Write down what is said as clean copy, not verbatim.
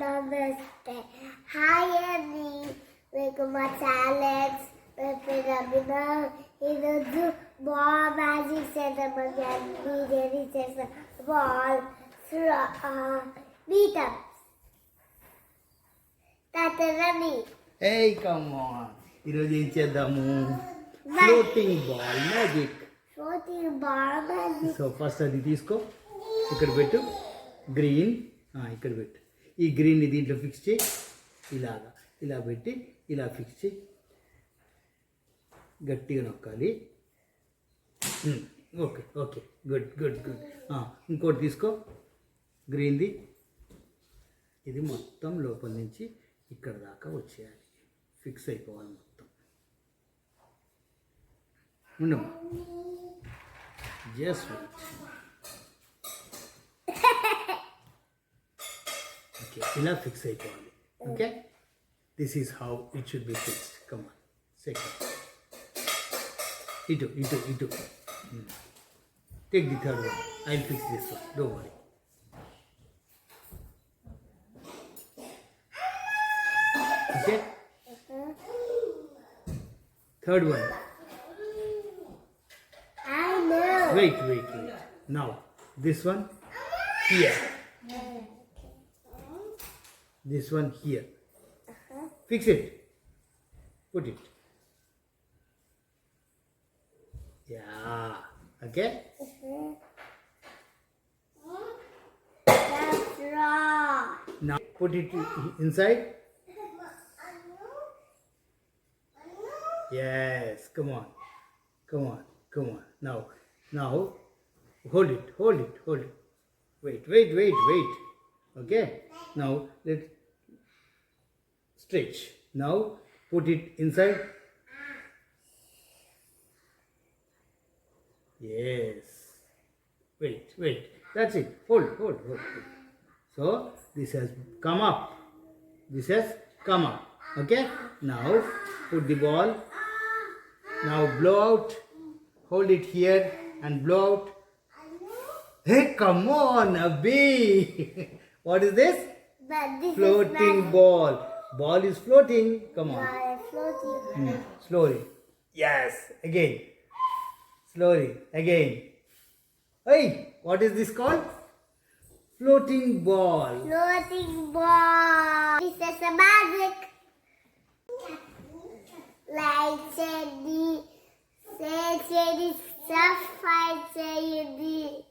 నమస్తే హాయ్ అండి మీకు మా ఛానల్స్ రబిన ఈరోజు బాల్ మ్యాజిక్ చేద్దామండి అన్ని రెడీ చేస్తాం బాల్ బీటప్ తాతని ఏయ్ కమ్ ఆన్ ఈరోజు ఏం చేద్దాము floating ball magic so first అది తీసుకో ఇక్కడ పెట్టు గ్రీన్ ఇక్కడ పెట్టు ఈ గ్రీన్ని దీంట్లో ఫిక్స్ చేయి ఇలా పెట్టి ఇలా ఫిక్స్ చేయి గట్టిగా నొక్కాలి okay okay good good good ఇంకోటి తీసుకో గ్రీన్ది ఇది మొత్తం లోపల నుంచి ఇక్కడ దాకా వచ్చేయాలి ఫిక్స్ అయిపోవాలి మొత్తం ఉండమ్మా జస్ట్ ఓకే ఇలా ఫిక్స్ అయిపోవాలి okay this is how it should be fixed come on second ఇటు take the third one I will fix this one don't worry okay third one wait now this one here this one here fix it put it yeah okay that's right now put it inside yes come on now hold it wait okay now let's stretch now put it inside yes wait that's it hold so this has come up okay now put the ball now blow out hold it here and blow out. Hey, come on, Abhi. What is this? Floating ball. Ball is floating. Come on. Ball is floating. Slowly. Yes. Again. Slowly. Again. Hey, what is this called? Floating ball. Floating ball. This is a magic. Like Shady. Say Shady. Stuff fight Shady.